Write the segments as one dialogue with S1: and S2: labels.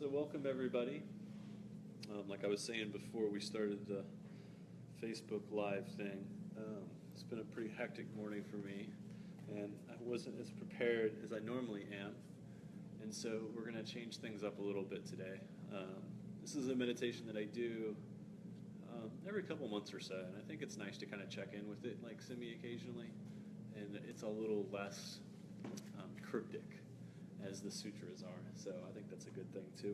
S1: So welcome everybody. Like I was saying before we started the Facebook Live thing, it's been a pretty hectic morning for me, and I wasn't as prepared as I normally am. And so we're going to change things up a little bit today. This is a meditation that I do every couple months or so, and I think it's nice to kind of check in with it like semi-occasionally, and it's a little less cryptic as the sutras are. So I think that's a good thing too.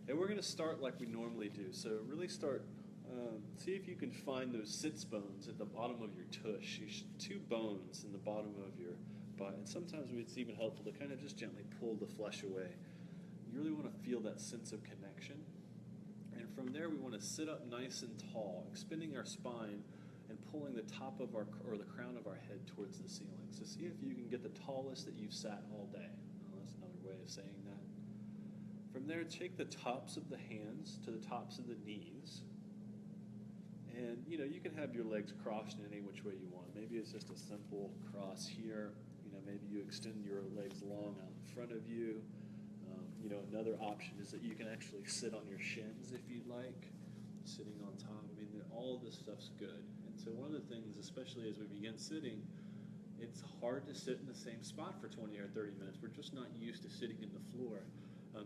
S1: And we're going to start like we normally do. So really start, see if you can find those sits bones at the bottom of your tush. Two bones in the bottom of your butt. And sometimes it's even helpful to kind of just gently pull the flesh away. You really want to feel that sense of connection. And from there we want to sit up nice and tall, extending our spine and pulling the top of the crown of our head towards the ceiling. So see if you can get the tallest that you've sat all day. Well, that's another way of saying that. From there, take the tops of the hands to the tops of the knees. And, you can have your legs crossed in any which way you want. Maybe it's just a simple cross here. Maybe you extend your legs long out in front of you. Another option is that you can actually sit on your shins if you'd like, sitting on top. All of this stuff's good. And so one of the things, especially as we begin sitting, it's hard to sit in the same spot for 20 or 30 minutes. We're just not used to sitting in the floor.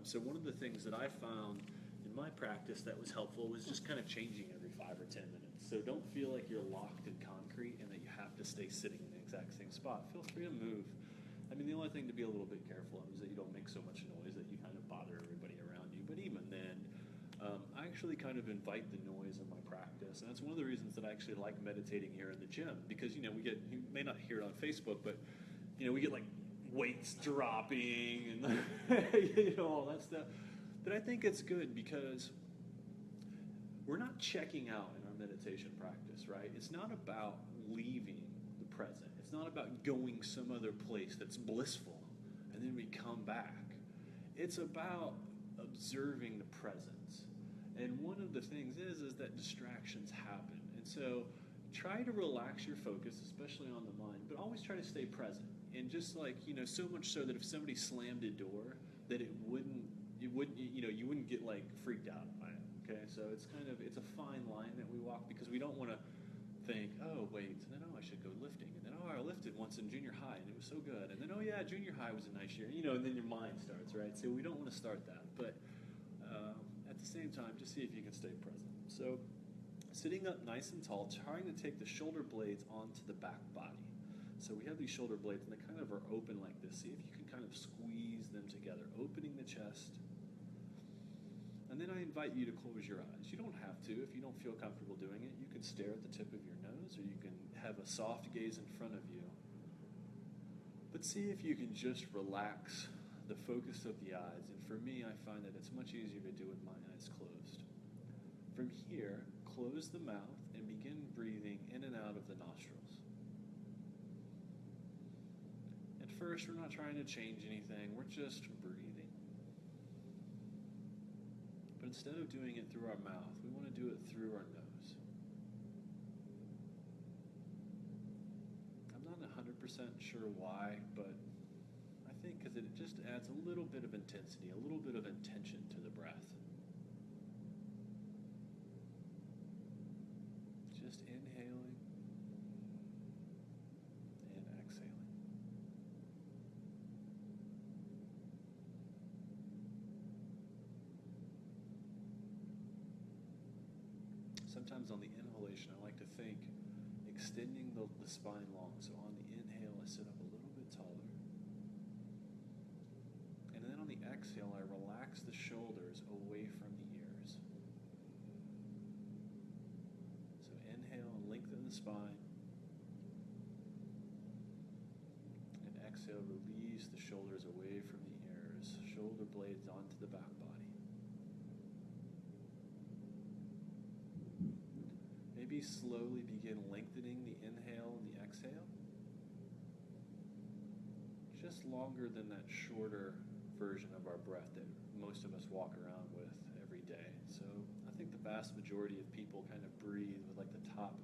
S1: So one of the things that I found in my practice that was helpful was just kind of changing every 5 or 10 minutes. So don't feel like you're locked in concrete and that you have to stay sitting in the exact same spot. Feel free to move. The only thing to be a little bit careful of is that you don't make so much noise that you kind of bother everybody around you. But even then, I actually kind of invite the noise in my practice. And that's one of the reasons that I actually like meditating here in the gym. Because, you may not hear it on Facebook, but, we get like weights dropping and, all that stuff. But I think it's good because we're not checking out in our meditation practice, right? It's not about leaving the present. It's not about going some other place that's blissful and then we come back. It's about observing the presence. And one of the things is that distractions happen. And so try to relax your focus, especially on the mind, but always try to stay present. And just like, so much so that if somebody slammed a door, that you wouldn't get like freaked out by it. Okay, so it's a fine line that we walk because we don't want to think, oh wait, and then I should go lifting, and then I lifted once in junior high and it was so good, and then junior high was a nice year, and then your mind starts, right? So we don't want to start that, but at the same time, just see if you can stay present. So sitting up nice and tall, trying to take the shoulder blades onto the back body. So we have these shoulder blades and they kind of are open like this. See if you can kind of squeeze them together, opening the chest. And then I invite you to close your eyes. You don't have to if you don't feel comfortable doing it. You can stare at the tip of your nose or you can have a soft gaze in front of you. But see if you can just relax the focus of the eyes. And for me, I find that it's much easier to do with my eyes closed. From here, close the mouth and begin breathing in and out of the nostrils. At first, we're not trying to change anything. We're just breathing. But instead of doing it through our mouth, we want to do it through our nose. I'm not 100% sure why, but I think because it just adds a little bit of intensity, a little bit of intention to the breath. Just inhaling and exhaling. Sometimes on the inhalation, I like to think extending the spine long. So on the inhale, I sit up a little bit taller. And then on the exhale, I relax the shoulders away from the ears. So inhale and lengthen the spine. And exhale, release the shoulders away from the ears. Shoulder blades onto the back body. Maybe slowly begin lengthening the inhale and the exhale. Just longer than that shorter version of our breath that most of us walk around with every day. So I think the vast majority of people kind of breathe with like the top,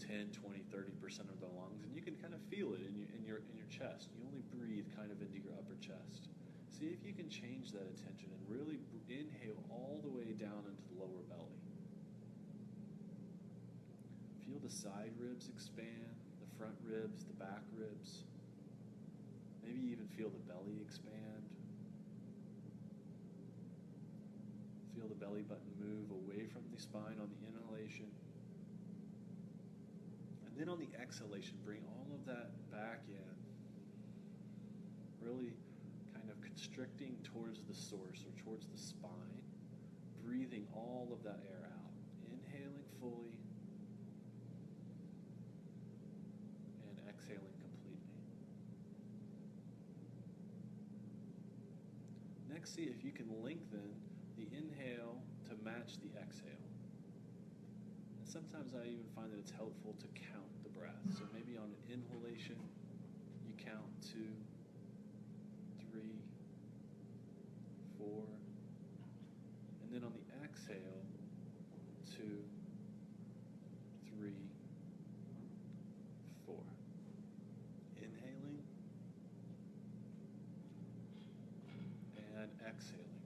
S1: 10, 20, 30% of their lungs, and you can kind of feel it in your chest. You only breathe kind of into your upper chest.
S2: See if you can change that attention and really inhale all the way down into the lower belly. Feel the side ribs expand, the front ribs, the back ribs. Maybe even feel the belly expand. Feel the belly button move away from the spine on the inhalation. And then on the exhalation, bring all of that back in. Really kind of constricting towards the source or towards the spine. Breathing all of that air out. Inhaling fully. And exhaling completely. Next, see if you can lengthen the inhale to match the exhale. And sometimes I even find that it's helpful to count the breath. So maybe on an inhalation, you count 2, 3, 4. And then on the exhale, 2, 3, 4. Inhaling and exhaling.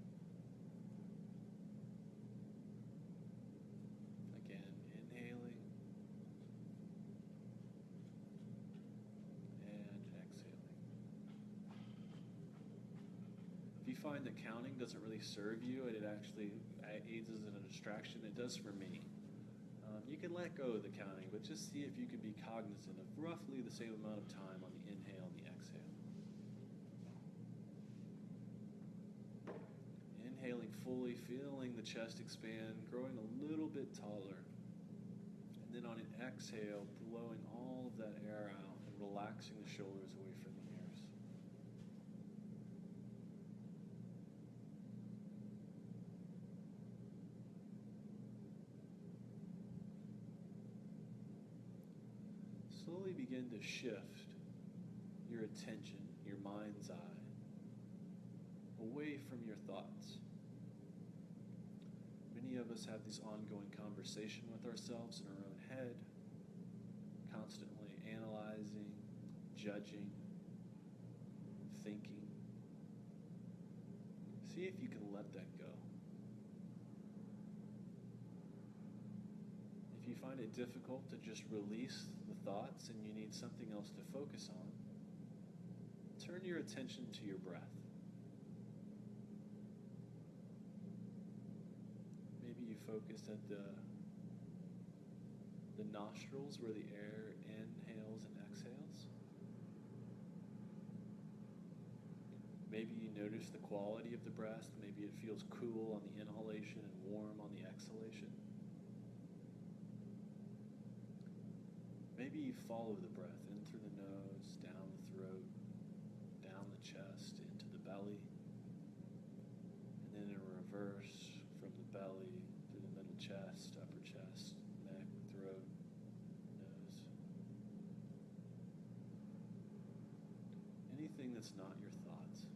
S2: Again, inhaling and exhaling. If you find that counting doesn't really serve you and it actually aids as a distraction, it does for me. You can let go of the counting, but just see if you can be cognizant of roughly the same amount of time on the inhale and the exhale. Inhaling fully, feeling the chest expand, growing a little bit taller. And then on an exhale, blowing all of that air out and relaxing the shoulders away from the ears. Slowly begin to shift your attention, your mind's eye, away from your thoughts. Many of us have this ongoing conversation with ourselves in our own head, constantly analyzing, judging, thinking. See if you can let that go. If you find it difficult to just release the thoughts and you need something else to focus on, turn your attention to your breath. Maybe you focus at the nostrils where the air inhales and exhales. Maybe you notice the quality of the breath. Maybe it feels cool on the inhalation and warm on the exhalation. Maybe you follow the breath in through the nose, down the throat, down the chest, into the belly, and then in reverse from the belly through the middle chest, upper chest, neck, throat, nose. Anything that's not your thoughts.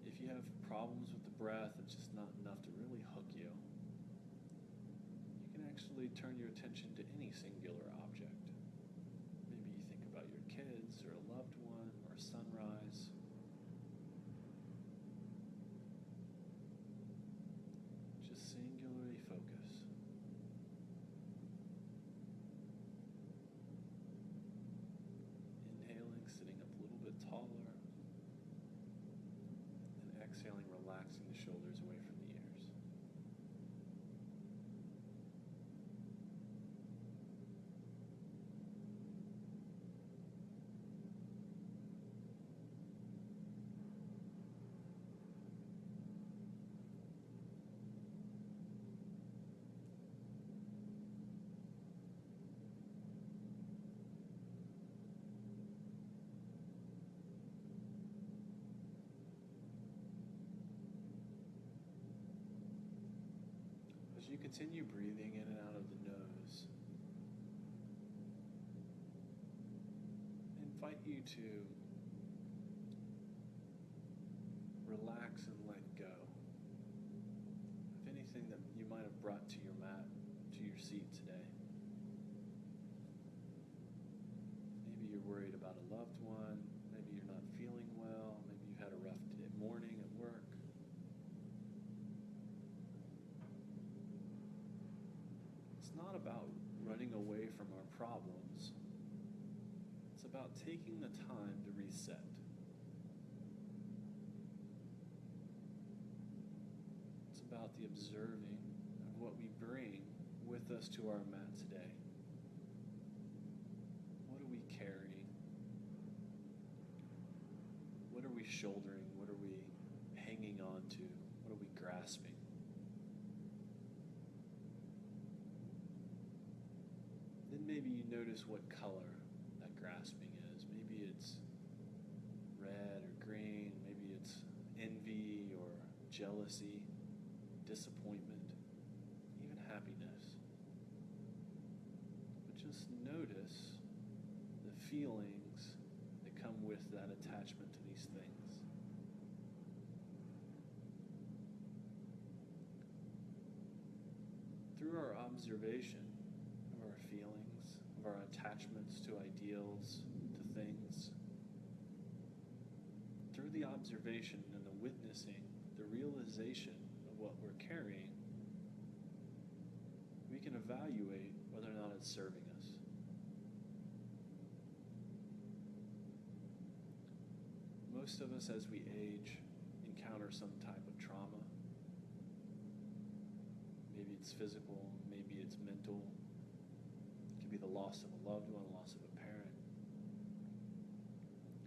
S2: If you have problems with the breath, it's just not enough to really hook you. You can actually turn your attention to any singular object. Maybe you think about your kids or a loved one or sunrise. Just singularly focus. Inhaling, sitting up a little bit taller. Exhaling, relaxing the shoulders away from the ears. As you continue breathing in and out of the nose, I invite you to relax and let go of anything that you might have brought to your mat, to your seat today. it's not about running away from our problems. It's about taking the time to reset. It's about the observing of what we bring with us to our mat today. What are we carrying? What are we shouldering? What are we hanging on to? What are we grasping? Then maybe you notice what color that grasping is. Maybe it's red or green. Maybe it's envy or jealousy, disappointment, even happiness. But just notice the feelings that come with that attachment to these things. Through our observation of our feelings, of our attachments to ideals, to things, through the observation and the witnessing, the realization of what we're carrying, we can evaluate whether or not it's serving us. Most of us, as we age, encounter some type of trauma. Maybe it's physical, maybe it's mental. It could be the loss of a loved one, loss of a parent.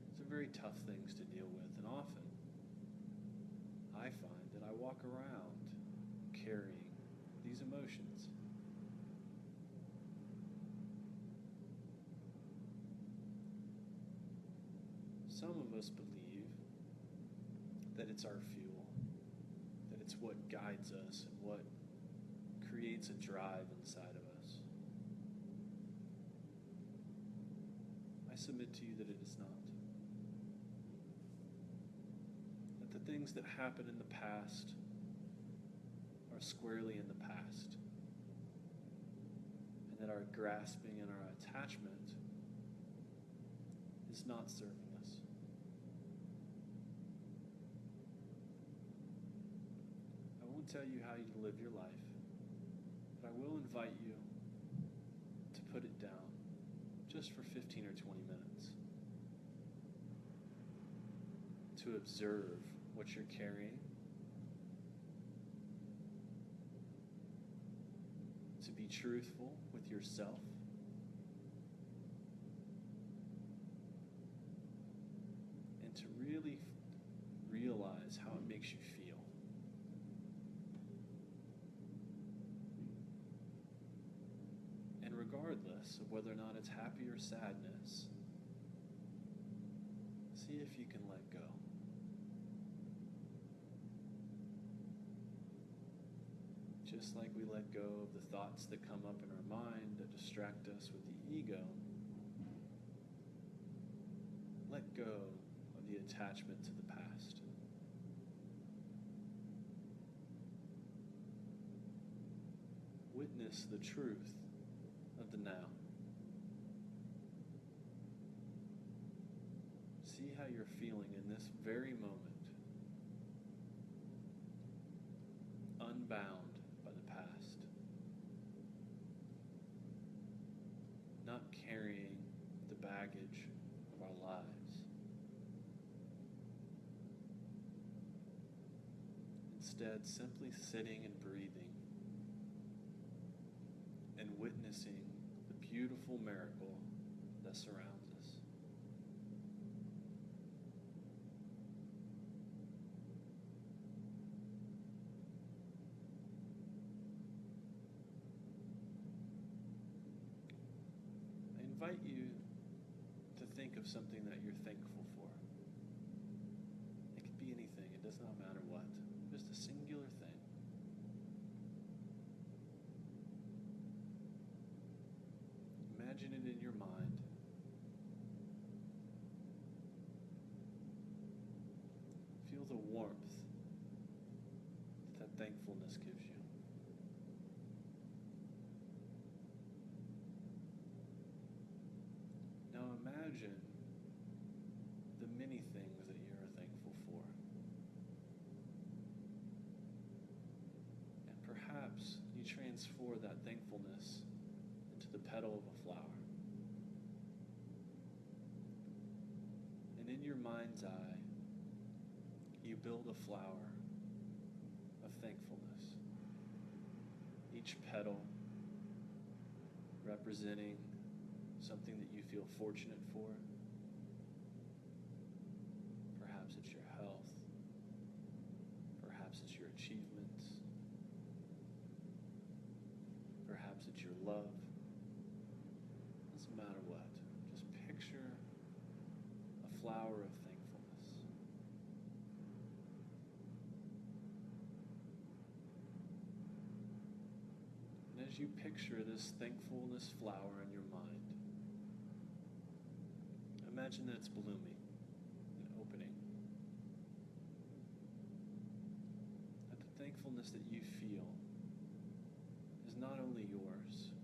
S2: These are very tough things to deal with, and often I find that I walk around carrying these emotions. Some of us believe that it's our fuel, that it's what guides us and what creates a drive inside of us. I submit to you that it is not. That the things that happened in the past are squarely in the past, and that our grasping and our attachment is not serving us. I won't tell you how you to live your life, but I will invite you to put it down just for 15 or 20 minutes, to observe what you're carrying, to be truthful with yourself, and to really realize how it makes you feel. And regardless of whether or not it's happy or sadness, see if you can let go. Just like we let go of the thoughts that come up in our mind that distract us with the ego, let go of the attachment to the past. Witness the truth of the now. See how you're feeling in this very moment, unbound by the past, not carrying the baggage of our lives. Instead, simply sitting and breathing and witnessing the beautiful miracle that surrounds us. I invite you to think of something that you're thankful for. It could be anything, it does not matter what, just a singular thing. Imagine it in your mind. Feel the warmth that thankfulness gives you. Now imagine the many things that you are thankful for. And perhaps you transfer that thankfulness into the petal of a flower. And in your mind's eye, you build a flower of thankfulness. Each petal representing something that you feel fortunate for. Perhaps it's your health. Perhaps it's your achievements. Perhaps it's your love. Doesn't matter what. Just picture a flower of thankfulness. And as you picture this thankfulness flower in your mind, imagine that it's blooming and opening. That the thankfulness that you feel is not only yours,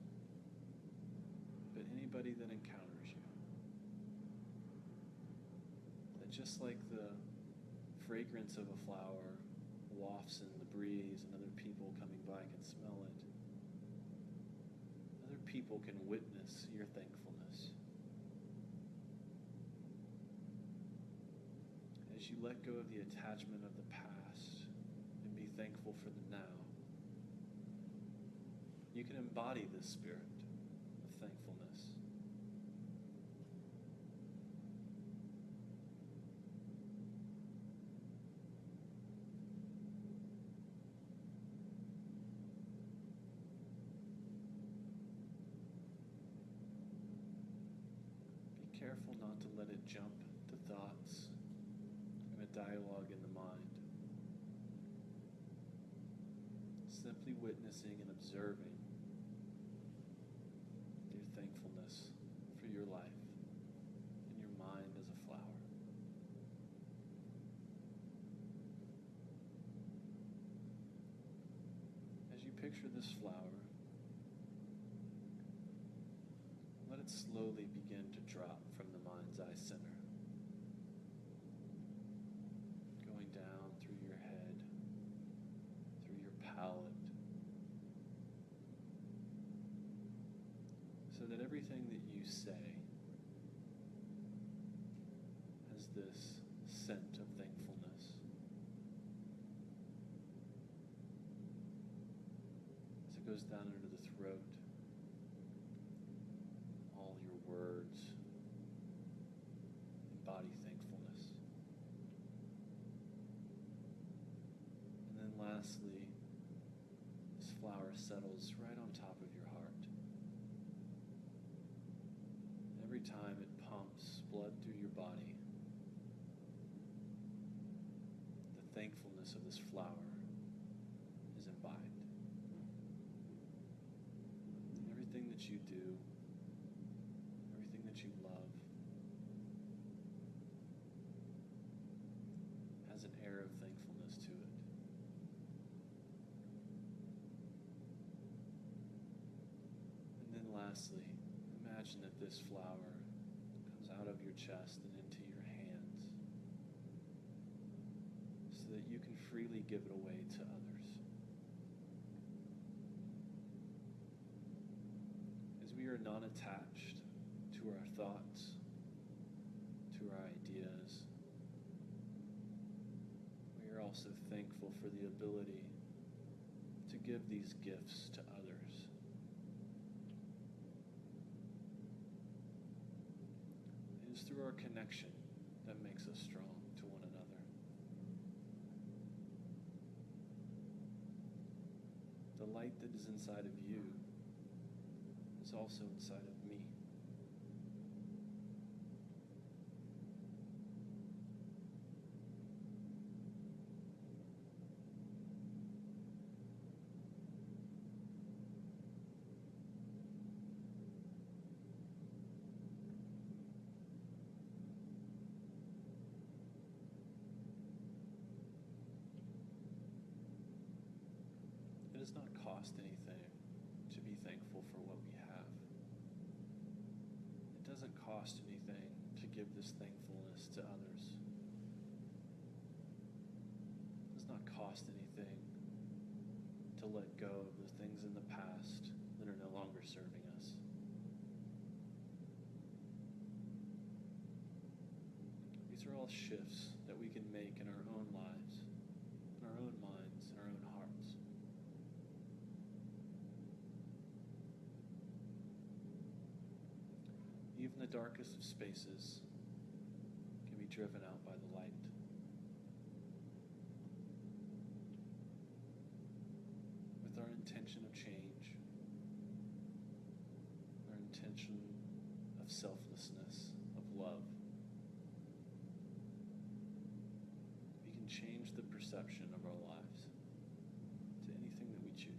S2: but anybody that encounters you. That just like the fragrance of a flower wafts in the breeze and other people coming by can smell it, other people can witness your thankfulness. As you let go of the attachment of the past and be thankful for the now, you can embody this spirit of thankfulness. Be careful not to let it jump to thoughts and a dialogue in the mind. Simply witnessing and observing your thankfulness for your life and your mind as a flower. As you picture this flower, let it slowly begin to drop from the mind's eye center, going down through your head, through your palate, so that everything that you say has this scent of thankfulness. As it goes down into the throat, all your words embody thankfulness. And then lastly, this flower settles right on top of your heart. Every time it pumps blood through your body, the thankfulness of this flower is imbibed. Everything that you do, everything that you love, has an air of thankfulness to it. And then lastly, imagine that this flower comes out of your chest and into your hands so that you can freely give it away to others. As we are non-attached to our thoughts, to our ideas, we are also thankful for the ability to give these gifts to others. It is through our connection that makes us strong to one another. The light that is inside of you is also inside of me. It does not cost anything to be thankful for what we have. It doesn't cost anything to give this thankfulness to others. It does not cost anything to to let go of the things in the past that are no longer serving us. These are all shifts that we can make in our own lives, in our own minds, in our own hearts. Even the darkest of spaces can be driven out by the light. With our intention of change, our intention of selflessness, of love, we can change the perception of our lives to anything that we choose.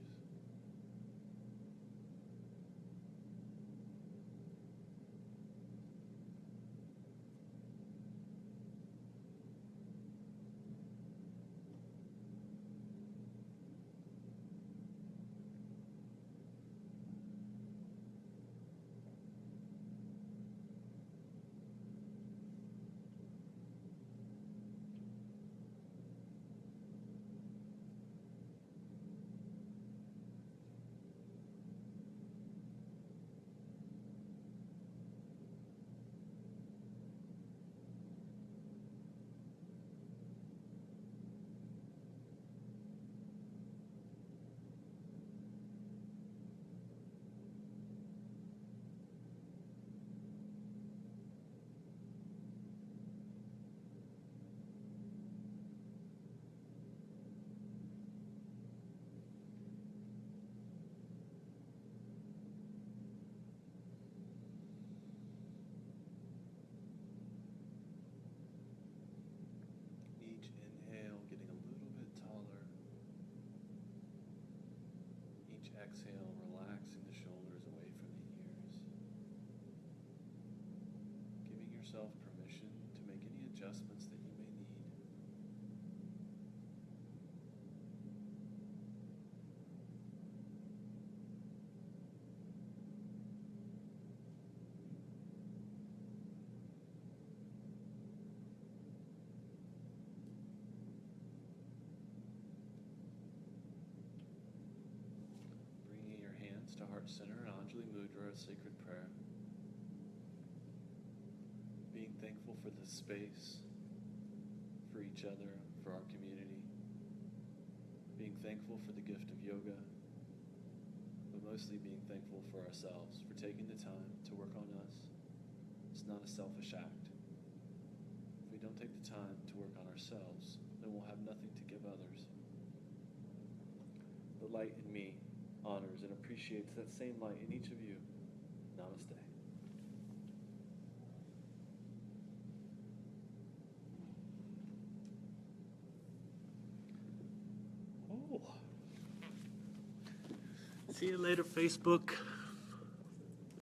S2: Each inhale getting a little bit taller. Each exhale relaxing the shoulders away from the ears. Giving yourself permission to make any adjustments that you may need. Bringing your hands to heart center and Anjali Mudra, a sacred prayer. Being thankful for the space, for each other, for our community. Being thankful for the gift of yoga, but mostly being thankful for ourselves, for taking the time to work on us. It's not a selfish act. If we don't take the time to work on ourselves, then we'll have nothing to give others. The light in me honors and appreciates that same light in each of you. Namaste. Oh. See you later, Facebook.